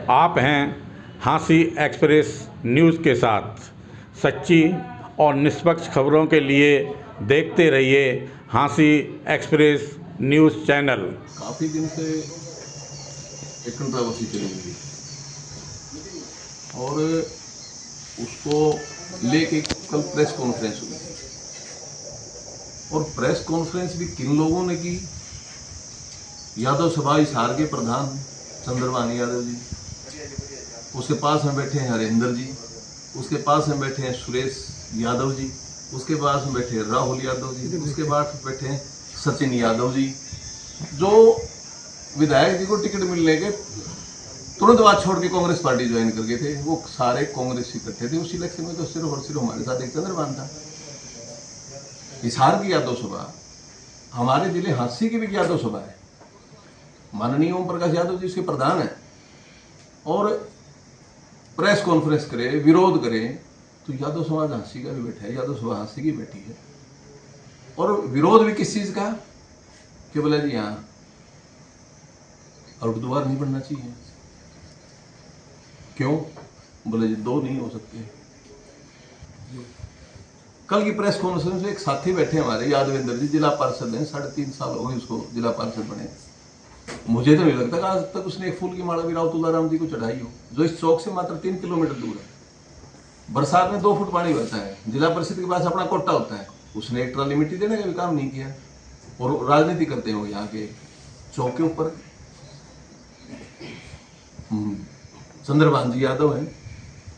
आप हैं हाँसी एक्सप्रेस न्यूज़ के साथ। सच्ची और निष्पक्ष खबरों के लिए देखते रहिए हाँसी एक्सप्रेस न्यूज़ चैनल। काफ़ी दिन से एक कंट्रोवर्सी चली हुई और उसको लेके कल प्रेस कॉन्फ्रेंस हुई और प्रेस कॉन्फ्रेंस भी किन लोगों ने की? यादव सभा हिसार के प्रधान चंद्रभान यादव जी, उसके पास में बैठे हैं हरिंदर जी, उसके पास में बैठे हैं सुरेश यादव जी, उसके पास में बैठे हैं राहुल यादव जी, उसके बाद बैठे हैं सचिन यादव जी, जो विधायक जी को टिकट मिलने के तुरंत बाद छोड़ के कांग्रेस पार्टी ज्वाइन कर गए थे। वो सारे कांग्रेस इकट्ठे थे उस इलेक्शन में। तो सिर्फ और सिर्फ हमारे साथ एक चंद्रभान था। हिसार की यादव सभा, हमारे जिले हाँसी की भी यादव सभा है, माननीय ओम प्रकाश यादव जी उसके प्रधान है, और प्रेस कॉन्फ्रेंस करे, विरोध करे, तो यादव समाज हाँसी का भी बैठा है, यादव सभा हाँसी की बैठी है। और विरोध भी किस चीज का? कि बोला जी यहाँ आउटडोर नहीं बनना चाहिए। क्यों? बोले जी दो नहीं हो सकते। कल की प्रेस कॉन्फ्रेंस में एक साथी बैठे हमारे यादवेंद्र जी, जिला पार्षद हैं, 3.5 साल हो गए उसको जिला पार्षद बने। मुझे तो नहीं लगता कि आज तक उसने एक फूल की माला भी राव तुलाराम जी को चढ़ाई हो, जो इस चौक से मात्र 3 किलोमीटर दूर है। बरसात में 2 फुट पानी भरता है, जिला परिषद के पास अपना कोटा होता है, उसने एक ट्राली मिट्टी देने का भी काम नहीं किया। और राजनीति करते हो यहाँ के चौक के ऊपर। चंद्रभान जी यादव है,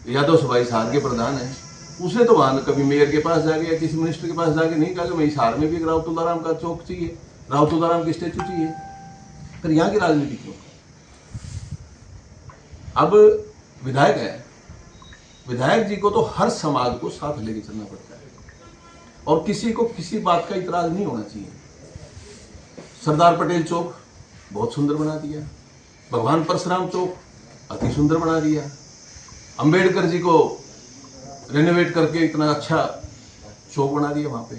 यादव सभा हिसार के प्रधान है। उसने तो वहां कभी मेयर के पास जाके या किसी मिनिस्टर के पास जाके नहीं कहा कि मैं हिसार में भी एक राव तुलाराम का चौक चाहिए, राव तुलाराम की स्टेचू चाहिए। फिर यहाँ की राजनीति क्यों? अब विधायक है, विधायक जी को तो हर समाज को साथ लेके चलना पड़ता है और किसी को किसी बात का इतराज नहीं होना चाहिए। सरदार पटेल चौक बहुत सुंदर बना दिया, भगवान परशुराम चौक अति सुंदर बना दिया, अंबेडकर जी को रेनोवेट करके इतना अच्छा चौक बना दिया वहां पे।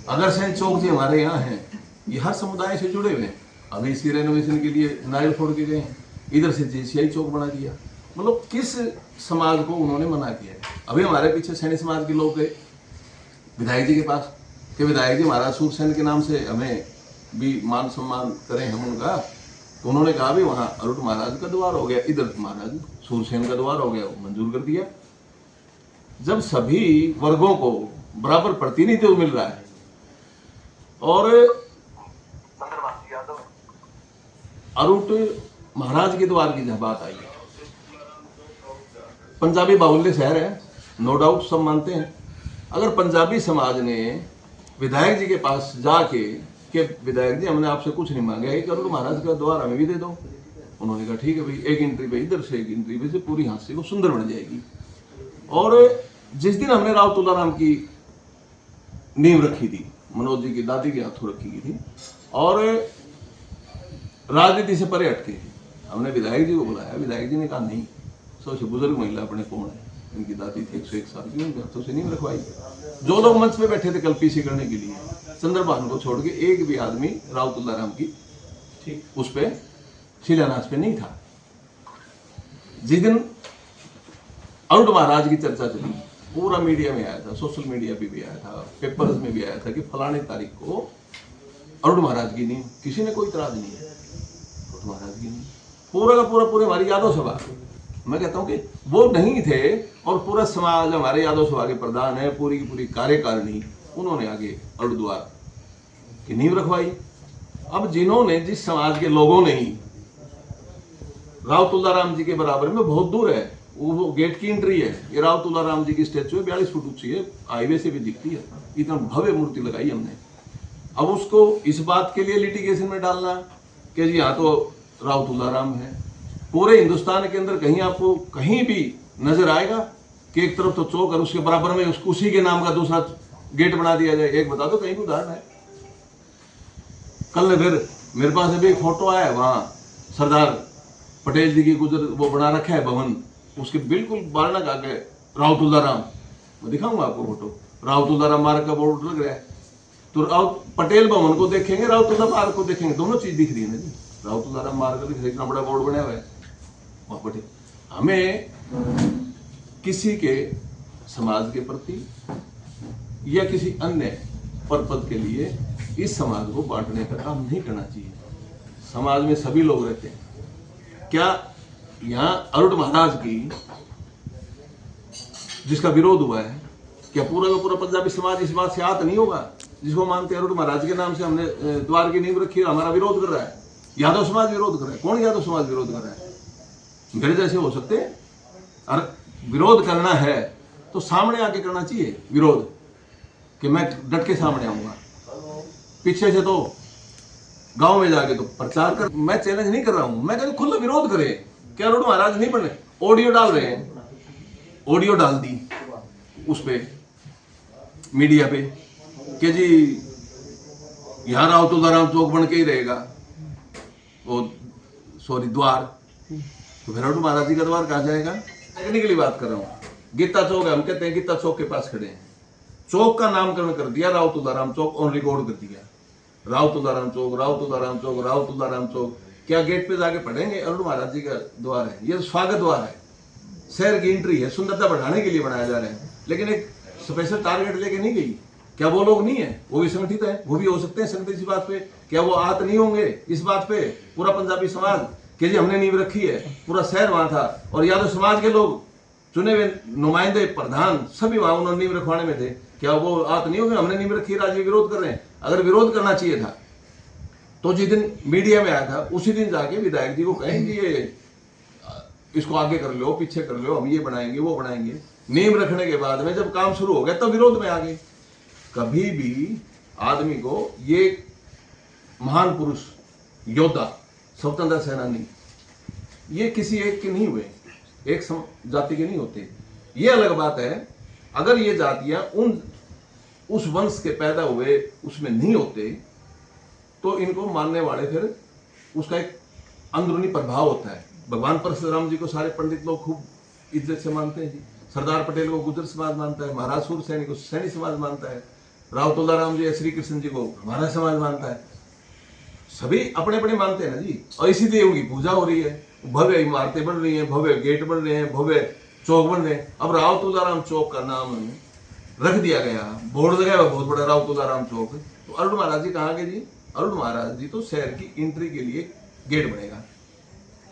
अग्रसेन चौक जी हमारे यहाँ हैं, ये हर समुदाय से जुड़े हुए हैं। अभी इसकी रेनोवेशन के लिए नारियल फोड़ के गए हैं, इधर से जेसीआई चौक बना दिया। मतलब किस समाज को उन्होंने मना किया है? अभी हमारे पीछे सैनी समाज के लोग गए विधायक जी के पास कि विधायक जी महाराज सूरसेन के नाम से हमें भी मान सम्मान करें हम उनका। तो उन्होंने कहा भी वहाँ अरुट महाराज का द्वार हो गया, इधर महाराज सूरसेन का द्वार हो गया, वो मंजूर कर दिया। जब सभी वर्गों को बराबर प्रतिनिधित्व मिल रहा है और अरुट महाराज के द्वार की जहां बात आई है, पंजाबी बाहुल्य शहर है, नो डाउट सब मानते हैं। अगर पंजाबी समाज ने विधायक जी के पास जाके कि विधायक जी हमने आपसे कुछ नहीं मांगा, एक अरुट महाराज का द्वार हमें भी दे दो, उन्होंने कहा ठीक है भाई, एक एंट्री पे इधर से एक एंट्री पे से पूरी हाँसी को सुंदर बन जाएगी। और जिस दिन हमने राव तुलाराम की नींव रखी थी, मनोज जी की दादी के हाथों रखी गई थी और राजनीति से परे हटके थी, हमने विधायक जी को बुलाया। विधायक जी ने कहा नहीं, सबसे बुजुर्ग महिला अपने कौन है, इनकी दादी थी 101 साल की, उनके हाथों से नींव रखवाई। जो लोग मंच पे बैठे थे कल पीसी करने के लिए, चंद्रभान को छोड़ के एक भी आदमी राव तुलाराम की उस पे शिलान्यास पे नहीं था। जिस दिन अरुट महाराज की चर्चा चली, पूरा मीडिया में आया था, सोशल मीडिया पे भी आया था, पेपर्स में भी आया था कि फलाने तारीख को अरुट महाराज की नींव, किसी ने कोई इतराज नहीं है। अरुट महाराज की नींव पूरा का पूरे हमारी यादव सभा, मैं कहता हूँ कि वो नहीं थे और पूरा समाज हमारे यादव सभा के प्रधान है, पूरी की पूरी कार्यकारिणी, उन्होंने आगे अरुट द्वार की नींव रखवाई। अब जिन्होंने, जिस समाज के लोगों ने ही राव तुलाराम जी के बराबर में बहुत दूर है, वो गेट की एंट्री है, ये राव तुलाराम जी की स्टेचू है, 42 फुट ऊंची है, हाईवे से भी दिखती है, इतना भव्य मूर्ति लगाई हमने। अब उसको इस बात के लिए लिटिगेशन में डालना कि जी यहाँ तो राव तुलाराम है। पूरे हिंदुस्तान के अंदर कहीं आपको कहीं भी नजर आएगा कि एक तरफ तो चौक और उसके बराबर में उसी के नाम का दूसरा गेट बना दिया जाए? एक बता दो कहीं भी उदाहरण है? कल फिर मेरे पास अभी एक फोटो आया है, वहाँ सरदार पटेल जी की गुजर वो बना रखा है भवन, उसके बिल्कुल बारना आगे राव तुलाराम, मैं दिखाऊंगा आपको फोटो, राव तुलाराम मार्ग का बोर्ड लग रहा है। तो राव पटेल भवन को देखेंगे, राव तुलाराम मार्ग को देखेंगे, दोनों चीज दिख रही है ना जी। राव तुलाराम मार्ग का इतना बड़ा बोर्ड बना हुआ है वहां पटेल, हमें किसी के समाज के प्रति या किसी अन्य पर्पज के लिए इस समाज को बांटने का काम नहीं करना चाहिए। समाज में सभी लोग रहते हैं। क्या यहाँ अरुण महाराज की जिसका विरोध हुआ है, क्या पूरा का पूरा पंजाबी समाज इस बात से आहत नहीं होगा? जिसको मानते हैं अरुण महाराज के नाम से हमने द्वार की नींव रखी है, हमारा विरोध कर रहा है, यादव समाज विरोध कर रहा है। कौन यादव समाज विरोध कर रहा है? मेरे जैसे हो सकते हैं? और विरोध करना है तो सामने आके करना चाहिए विरोध, कि मैं डट के सामने आऊंगा। पीछे से तो गांव में जाके तो प्रचार कर, मैं चैलेंज नहीं कर रहा हूं, मैं कहता खुला विरोध करे। क्या अरुण महाराज नहीं पढ़ने? ऑडियो डाल रहे हैं, ऑडियो डाल दी उस पे मीडिया पे कि जी यहाँ राव तुलाराम चौक बन के ही रहेगा, वो सॉरी द्वार, तो फिर अरुण महाराज जी का द्वार कहाँ जाएगा? टेक्निकली बात कर रहा हूँ। गीता चौक है, हम कहते हैं गीता चौक के पास खड़े हैं, चौक का नामकरण कर दिया राव तुलाराम चौक, ऑन रिकॉर्ड कर दिया राव तुलाराम चौक, राव तुलाराम चौक, राव तुलाराम चौक। क्या गेट पे जाके पढ़ेंगे अरुण महाराज जी का द्वार है? ये स्वागत द्वार है, शहर की एंट्री है, सुंदरता बढ़ाने के लिए बनाया जा रहा है, लेकिन एक स्पेशल टारगेट लेके नहीं गई। क्या वो लोग नहीं है? वो भी संगठित है, वो भी हो सकते हैं संगठित इस बात पे। क्या वो आहत नहीं होंगे इस बात पे? पूरा पंजाबी समाज कि जी हमने नींव रखी है, पूरा शहर वहां था, और यादव समाज के लोग चुने हुए नुमाइंदे प्रधान सभी वहां उन्होंने नींव रखवाने में थे। क्या वो आहत नहीं होंगे? हमने नींव रखी है, आज विरोध कर रहे हैं। अगर विरोध करना चाहिए था तो जिस दिन मीडिया में आया था उसी दिन जाके विधायक जी को कहेंगे ये इसको आगे कर लो, पीछे कर लो, हम ये बनाएंगे वो बनाएंगे। नींव रखने के बाद में जब काम शुरू हो गया तो विरोध में आ गए। कभी भी आदमी को, ये महान पुरुष योद्धा स्वतंत्रता सेनानी, ये किसी एक के नहीं हुए, एक जाति के नहीं होते। ये अलग बात है अगर ये जातियां उस वंश के पैदा हुए उसमें नहीं होते तो इनको मानने वाले फिर उसका एक अंदरूनी प्रभाव होता है। भगवान परशुराम जी को सारे पंडित लोग खूब इज्जत से मानते हैं जी, सरदार पटेल को गुर्जर समाज मानता है, महाराज सूर सैनी को सैनी समाज मानता है, राव तुलाराम जी श्री कृष्ण जी को हमारा समाज मानता है। सभी अपने अपने मानते हैं ना जी, और इसीलिए उनकी पूजा हो रही है, भव्य इमारतें बन रही हैं, भव्य गेट बन रहे हैं, भव्य चौक बन रहे हैं। अब राव तुलाराम चौक का नाम रख दिया गया, बोर्ड लगाया बहुत बड़ा राव तुलाराम चौक। तो अरुण महाराज जी कहाँ गए जी? अरुण महाराज जी तो शहर की एंट्री के लिए गेट बनेगा।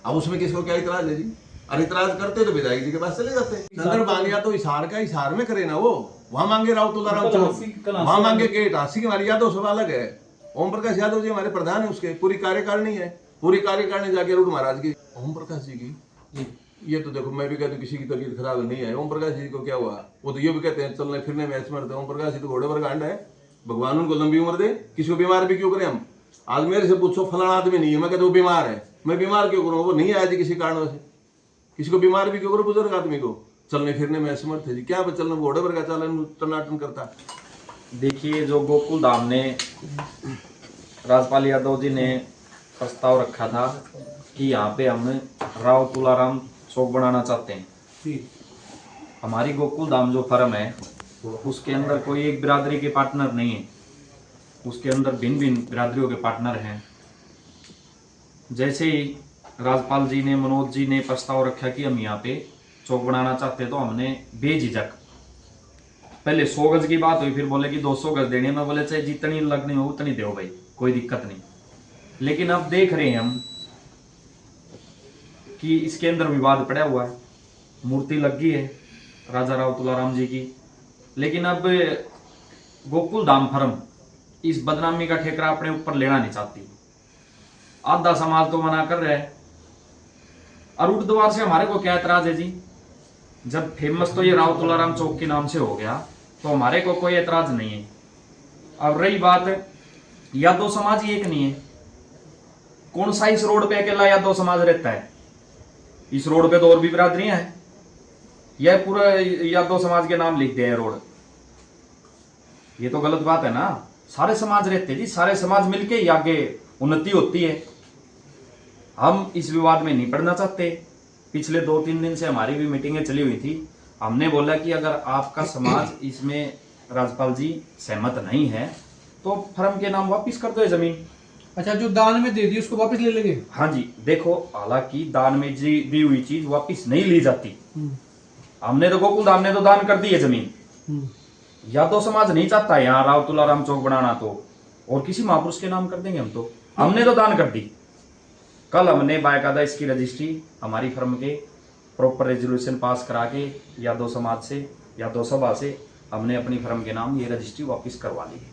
अब उसमें किसको क्या इतराज है जी? अरे इतराज करते तो विधायक जी के पास चले जाते। संदर्भ आ गया तो हिसार का हिसार में करे ना, वो वहां मांगे राव तुलाराम चौक, वहां मांगे गेट। हांसी की हमारी यादव सभा अलग है, ओम प्रकाश यादव जी हमारे प्रधान है, उसके पूरी कार्यकारिणी है, पूरी कार्यकारिणी जाके अरुण महाराज की, ओम प्रकाश जी की। ये तो देखो मैं भी कहता हूँ किसी की तबीयत खराब नहीं है, ओम प्रकाश जी को क्या हुआ? वो तो ये भी कहते हैं चलने फिरने में असमर्थ है। ओम प्रकाश जी तो घोड़े पर गांड है, भगवान उनको लंबी उम्र दे। किसी को बीमार भी क्यों करें हम? आज मेरे से पूछो फलाना आदमी नहीं है, मैं कहता हूँ बीमार है, मैं बीमार क्यों करूँ? वो नहीं आया जी किसी कारण से, किसी को बीमार भी क्यों करो? बुजुर्ग आदमी को चलने फिरने में असमर्थ है जी, क्या चलना घोड़े पर का चालन टनाटन करता। देखिए, जो गोकुल धाम ने राजपाल यादव जी ने प्रस्ताव रखा था कि यहाँ पे हम राव तुलाराम चौक बनाना चाहते हैं। हमारी गोकुल धाम जो फर्म है उसके अंदर कोई एक बिरादरी के पार्टनर नहीं है, उसके अंदर भिन्न भिन्न बिरादरियों के पार्टनर हैं। जैसे ही राजपाल जी ने, मनोज जी ने प्रस्ताव रखा कि हम यहाँ पे चौक बनाना चाहते हैं, तो हमने बेझिझक, पहले 100 गज की बात हुई, फिर बोले कि 200 गज देने में, बोले चाहे जितनी लगनी हो उतनी दो भाई, कोई दिक्कत नहीं। लेकिन अब देख रहे हैं हम कि इसके अंदर विवाद पड़ा हुआ है, मूर्ति लग गई है राजा राव तुलाराम जी की, लेकिन अब गोकुल धाम फर्म इस बदनामी का ठेकरा अपने ऊपर लेना नहीं चाहती। आधा समाज तो मना कर रहा है। अरुण द्वार से हमारे को क्या एतराज है जी? जब फेमस तो ये राव तुलाराम चौक के नाम से हो गया तो हमारे को कोई एतराज नहीं है। अब रही बात, यादव समाज ही एक नहीं है। कौन सा इस रोड पे अकेला यादव समाज रहता है? इस रोड पे तो और भी बिरादरियां हैं, यह पूरा यादव समाज के नाम लिख दिया है रोड। ये तो गलत बात है ना, सारे समाज रहते हैं जी, सारे समाज मिलके ही आगे उन्नति होती है। हम इस विवाद में नहीं पड़ना चाहते। पिछले 2-3 दिन से हमारी भी मीटिंगें चली हुई थी। हमने बोला कि अगर आपका समाज इसमें राजपाल जी सहमत नहीं है तो फर्म के नाम वापिस कर दो ये जमीन। अच्छा, जो दान में दे दी उसको वापस ले लेंगे? हाँ जी, देखो हालांकि दान में दी हुई चीज वापस नहीं ली जाती। हमने तो गोकुल धाम ने तो दान कर दी है जमीन। यादव समाज नहीं चाहता यहाँ राव तुलाराम चौक बनाना, तो और किसी महापुरुष के नाम कर देंगे हम तो। हमने तो दान कर दी। कल हमने बाकायदा इसकी रजिस्ट्री हमारी फर्म के प्रॉपर रेजोल्यूशन पास करा के यादव समाज से, यादव सभा से हमने अपनी फर्म के नाम ये रजिस्ट्री वापस करवा ली है।